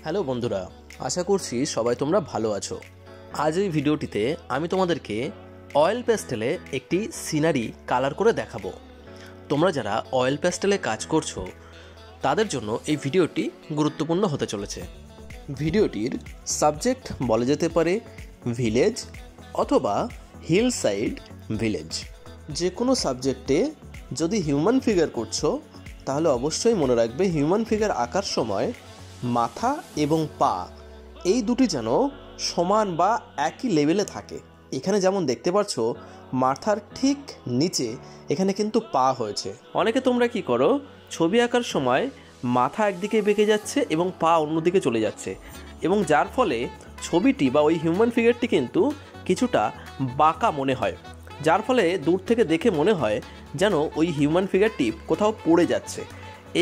Hello বন্ধুরা, আশা করছি সবাই তোমরা ভালো আছো। আজ এই ভিডিওটিতে আমি তোমাদেরকে অয়েল প্যাস্টেলে একটি সিনারি কালার করে দেখাবো। তোমরা যারা অয়েল প্যাস্টেলে কাজ করছো তাদের জন্য এই ভিডিওটি গুরুত্বপূর্ণ হতে চলেছে। ভিডিওটির সাবজেক্ট বলা যেতে পারে ভিলেজ অথবা হিল সাইড ভিলেজ। যে কোনো সাবজেক্টে যদি হিউম্যান ফিগার করছো তাহলে অবশ্যই মনে রাখবে হিউম্যান ফিগার আঁকার সময় মাথা এবং পা এই দুটি যেন সমান বা একই লেভেলে থাকে। এখানে যেমন দেখতে পাচ্ছ মাথার ঠিক নিচে এখানে কিন্তু পা হয়েছে। অনেকে তোমরা কি করো, ছবি আঁকার সময় মাথা একদিকে বেঁকে যাচ্ছে এবং পা অন্যদিকে চলে যাচ্ছে, এবং যার ফলে ছবিটি বা ওই হিউম্যান ফিগারটি কিন্তু কিছুটা বাঁকা মনে হয়, যার ফলে দূর থেকে দেখে মনে হয় যেন ওই হিউম্যান ফিগারটি কোথাও পড়ে যাচ্ছে।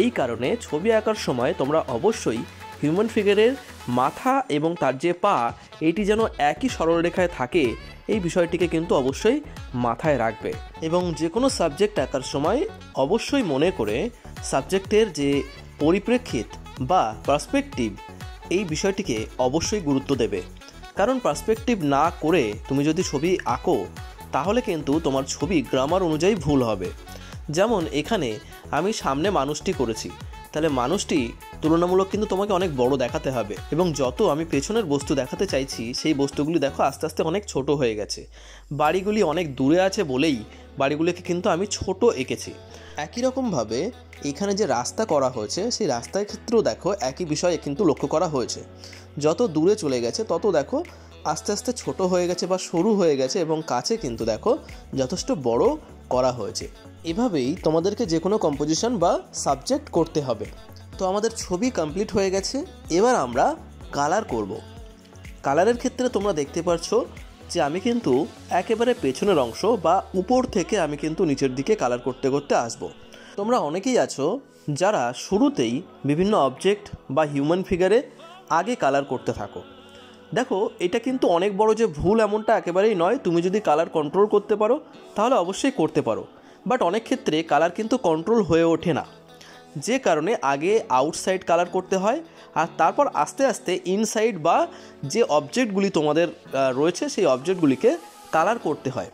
এই কারণে ছবি আঁকার সময় তোমরা অবশ্যই হিউম্যান ফিগারের মাথা এবং তার যে পা এইটি যেন একই সরলরেখায় থাকে এই বিষয়টিকে কিন্তু অবশ্যই মাথায় রাখবে। এবং যে কোনো সাবজেক্ট আঁকার সময় অবশ্যই মনে করে সাবজেক্টের যে পরিপ্রেক্ষিত বা পার্সপেক্টিভ এই বিষয়টিকে অবশ্যই গুরুত্ব দেবে। কারণ পার্সপেক্টিভ না করে তুমি যদি ছবি আঁকো তাহলে কিন্তু তোমার ছবি গ্রামার অনুযায়ী ভুল হবে। যেমন এখানে আমি সামনে মানুষটি করেছি, তাহলে মানুষটি তুলনামূলক কিন্তু তোমাকে অনেক বড় দেখাতে হবে, এবং যত আমি পেছনের বস্তু দেখাতে চাইছি সেই বস্তুগুলি দেখো আস্তে আস্তে অনেক ছোট হয়ে গেছে। বাড়িগুলি অনেক দূরে আছে বলেই বাড়িগুলিকে কিন্তু আমি ছোট এঁকেছি। একই রকমভাবে এখানে যে রাস্তা করা হয়েছে সেই রাস্তার ক্ষেত্রেও দেখো একই বিষয় কিন্তু লক্ষ্য করা হয়েছে। যত দূরে চলে গেছে তত দেখো আস্তে আস্তে ছোট হয়ে গেছে বা সরু হয়ে গেছে, এবং কাছে কিন্তু দেখো যথেষ্ট বড় করা হয়েছে। এভাবেই তোমাদেরকে যে কোনো কম্পোজিশন বা সাবজেক্ট করতে হবে। তো আমাদের ছবি কমপ্লিট হয়ে গেছে, এবার আমরা কালার করব। কালারের ক্ষেত্রে তোমরা দেখতে পাচ্ছ যে আমি কিন্তু একেবারে পেছনের অংশ বা উপর থেকে আমি কিন্তু নিচের দিকে কালার করতে করতে আসব। তোমরা অনেকেই আছো যারা শুরুতেই বিভিন্ন অবজেক্ট বা হিউম্যান ফিগারে আগে কালার করতে থাকো। দেখো এটা কিন্তু অনেক বড় যে ভুল এমনটা একেবারেই নয়। তুমি যদি কালার কন্ট্রোল করতে পারো তাহলে অবশ্যই করতে পারো, বাট অনেক ক্ষেত্রে কালার কিন্তু কন্ট্রোল হয়ে ওঠে না, যে কারণে আগে আউটসাইড কালার করতে হয় আর তারপর আস্তে আস্তে ইনসাইড বা যে অবজেক্টগুলি তোমাদের রয়েছে সেই অবজেক্টগুলিকে কালার করতে হয়।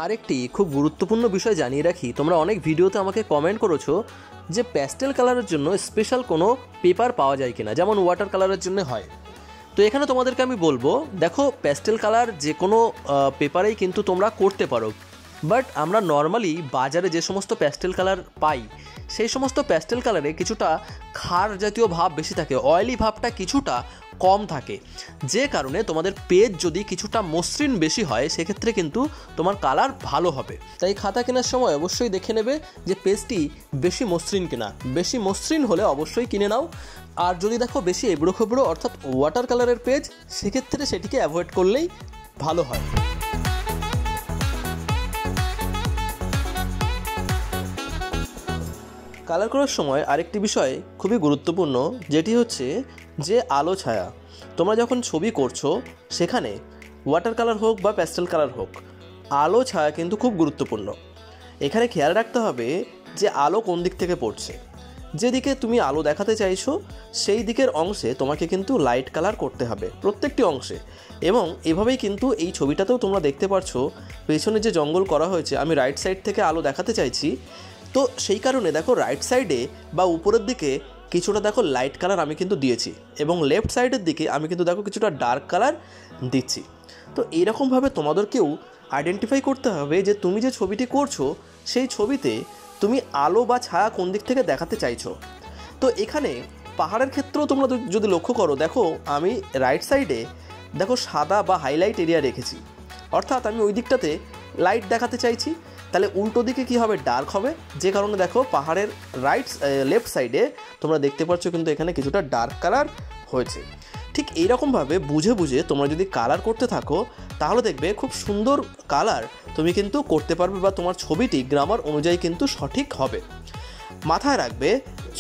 আরেকটি খুব গুরুত্বপূর্ণ বিষয় জানিয়ে রাখি, তোমরা অনেক ভিডিওতে আমাকে কমেন্ট করেছো যে প্যাস্টেল কালারের জন্য স্পেশাল কোনো পেপার পাওয়া যায় কিনা, যেমন ওয়াটার কালারের জন্য হয়। তো এখানে তোমাদেরকে আমি বলবো, দেখো প্যাস্টেল কালার যে কোনো পেপারেই কিন্তু তোমরা করতে পারো, বাট আমরা নর্মালি বাজারে যে সমস্ত প্যাস্টেল কালার পাই সেই সমস্ত প্যাস্টেল কালারে কিছুটা ক্ষার জাতীয় ভাব বেশি থাকে, অয়েলি ভাবটা কিছুটা কম থাকে, যে কারণে তোমাদের পেজ যদি কিছুটা মসৃণ বেশি হয় সেক্ষেত্রে কিন্তু তোমার কালার ভালো হবে। তাই খাতা কেনার সময় অবশ্যই দেখে নেবে যে পেজটি বেশি মসৃণ কিনা। বেশি মসৃণ হলে অবশ্যই কিনে নাও, আর যদি দেখো বেশি এবড়ো খেবড়ো অর্থাৎ ওয়াটার কালারের পেজ সেক্ষেত্রে সেটিকে অ্যাভয়েড করলেই ভালো হয়। কালার করার সময় আরেকটি বিষয় খুবই গুরুত্বপূর্ণ, যেটি হচ্ছে যে আলো ছায়া। তোমরা যখন ছবি করছো সেখানে ওয়াটার কালার হোক বা প্যাস্টেল কালার হোক, আলো ছায়া কিন্তু খুব গুরুত্বপূর্ণ। এখানে খেয়াল রাখতে হবে যে আলো কোন দিক থেকে পড়ছে। যেদিকে তুমি আলো দেখাতে চাইছো সেই দিকের অংশে তোমাকে কিন্তু লাইট কালার করতে হবে প্রত্যেকটি অংশে। এবং এভাবেই কিন্তু এই ছবিটাতেও তোমরা দেখতে পাচ্ছো পেছনে যে জঙ্গল করা হয়েছে, আমি রাইট সাইড থেকে আলো দেখাতে চাইছি, তো সেই কারণে দেখো রাইট সাইডে বা উপরের দিকে কিছুটা দেখো লাইট কালার আমি কিন্তু দিয়েছি, এবং লেফট সাইডের দিকে আমি কিন্তু দেখো কিছুটা ডার্ক কালার দিচ্ছি। তো এইরকমভাবে তোমাদেরকেও আইডেন্টিফাই করতে হবে যে তুমি যে ছবিটি করছো সেই ছবিতে তুমি আলো বা ছায়া কোন দিক থেকে দেখাতে চাইছো। তো এখানে পাহাড়ের ক্ষেত্রেও তোমরা যদি লক্ষ্য করো, দেখো আমি রাইট সাইডে দেখো সাদা বা হাইলাইট এরিয়া রেখেছি, অর্থাৎ আমি ওই দিকটাতে লাইট দেখাতে চাইছি। তাহলে উল্টো দিকে কী হবে, ডার্ক হবে, যে কারণে দেখো পাহাড়ের লেফট সাইডে তোমরা দেখতে পাচ্ছ কিন্তু এখানে কিছুটা ডার্ক কালার হয়েছে। ঠিক এইরকমভাবে বুঝে বুঝে তোমরা যদি কালার করতে থাকো তাহলে দেখবে খুব সুন্দর কালার তুমি কিন্তু করতে পারবে, বা তোমার ছবিটি গ্রামার অনুযায়ী কিন্তু সঠিক হবে। মাথায় রাখবে,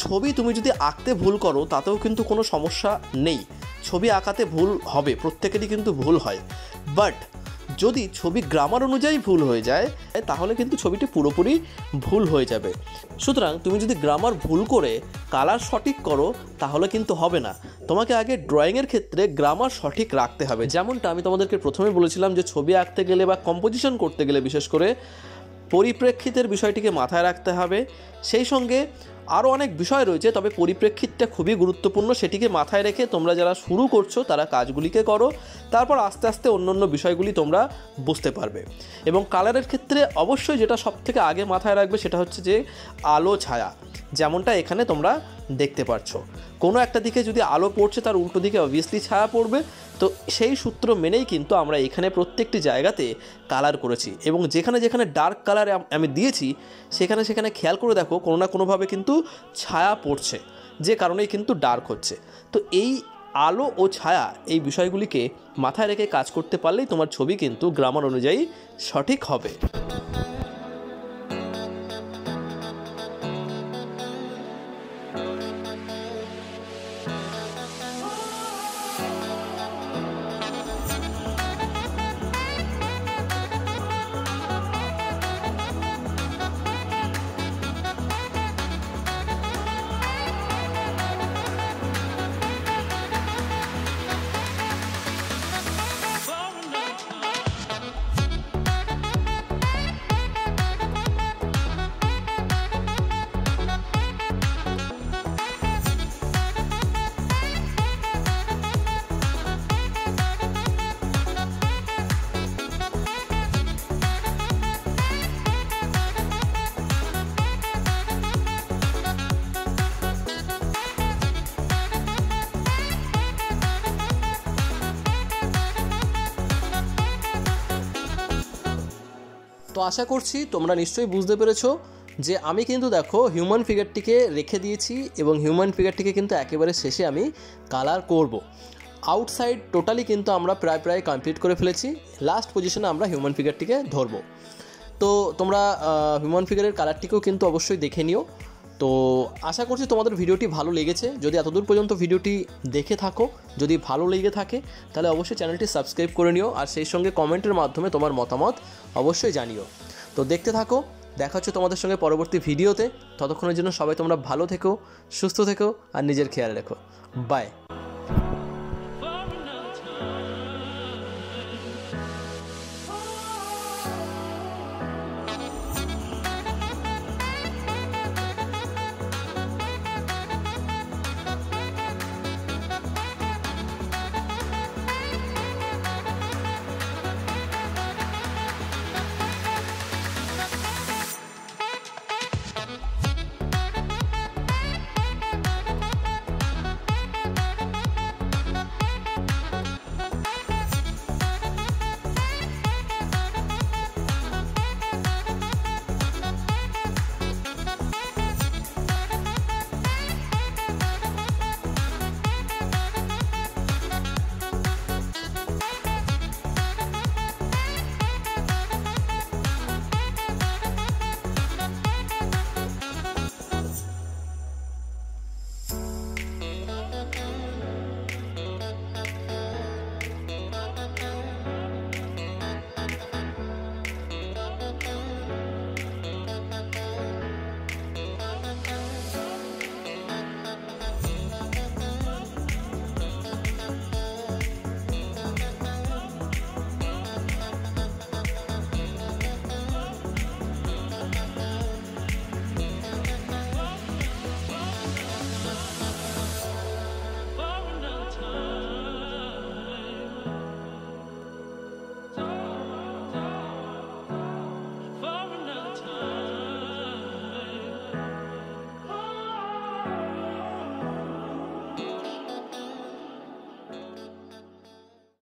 ছবি তুমি যদি আঁকতে ভুল করো তাতেও কিন্তু কোনো সমস্যা নেই, ছবি আঁকাতে ভুল হবে, প্রত্যেকেরই কিন্তু ভুল হয়, বাট যদি ছবি গ্রামার অনুযায়ী ভুল হয়ে যায় তাহলে কিন্তু ছবিটি পুরোপুরি ভুল হয়ে যাবে। সুতরাং তুমি যদি গ্রামার ভুল করে কালার সঠিক করো তাহলে কিন্তু হবে না। তোমাকে আগে ড্রয়িংয়ের ক্ষেত্রে গ্রামার সঠিক রাখতে হবে। যেমনটা আমি তোমাদেরকে প্রথমে বলেছিলাম যে ছবি আঁকতে গেলে বা কম্পোজিশন করতে গেলে বিশেষ করে পরিপ্রেক্ষিতের বিষয়টিকে মাথায় রাখতে হবে। সেই সঙ্গে আরও অনেক বিষয় রয়েছে, তবে পরিপ্রেক্ষিতটা খুবই গুরুত্বপূর্ণ। সেটিকে মাথায় রেখে তোমরা যারা শুরু করছো তারা কাজগুলিকে করো, তারপর আস্তে আস্তে অন্য বিষয়গুলি তোমরা বুঝতে পারবে। এবং কালারের ক্ষেত্রে অবশ্যই যেটা সবথেকে আগে মাথায় রাখবে সেটা হচ্ছে যে আলো ছায়া, যেমনটা এখানে তোমরা দেখতে পাচ্ছ। কোনো একটা দিকে যদি আলো পড়ছে তার উল্টো দিকে অবভিয়াসলি ছায়া পড়বে। তো সেই সূত্র মেনেই কিন্তু আমরা এখানে প্রত্যেকটি জায়গাতে কালার করেছি, এবং যেখানে যেখানে ডার্ক কালার আমি দিয়েছি সেখানে খেয়াল করে দেখো কোনো না কোনোভাবে কিন্তু ছায়া পড়ছে, যে কারণেই কিন্তু ডার্ক হচ্ছে। তো এই আলো ও ছায়া এই বিষয়গুলিকে মাথায় রেখে কাজ করতে পারলেই তোমার ছবি কিন্তু গ্রামার অনুযায়ী সঠিক হবে। তো আশা করছি তোমরা নিশ্চয়ই বুঝতে পেরেছো যে আমি কিন্তু দেখো হিউম্যান ফিগারটিকে রেখে দিয়েছি, এবং হিউম্যান ফিগারটিকে কিন্তু একেবারে শেষে আমি কালার করব। আউটসাইড টোটালি কিন্তু আমরা প্রায় কমপ্লিট করে ফেলেছি। লাস্ট পজিশনে আমরা হিউম্যান ফিগারটিকে ধরবো। তো তোমরা হিউম্যান ফিগারের কালারটিকেও কিন্তু অবশ্যই দেখে নিও। তো আশা করছি তোমাদের ভিডিওটি ভালো লেগেছে। যদি এতদূর পর্যন্ত ভিডিওটি দেখে থাকো, যদি ভালো লেগে থাকে তাহলে অবশ্যই চ্যানেলটি সাবস্ক্রাইব করে নিও, আর সেই সঙ্গে কমেন্টের মাধ্যমে তোমার মতামত অবশ্যই জানিও। তো দেখতে থাকো, দেখা হচ্ছে তোমাদের সঙ্গে পরবর্তী ভিডিওতে। ততক্ষণের জন্য সবাই তোমরা ভালো থেকো, সুস্থ থেকো, আর নিজের খেয়াল রেখো। বাই।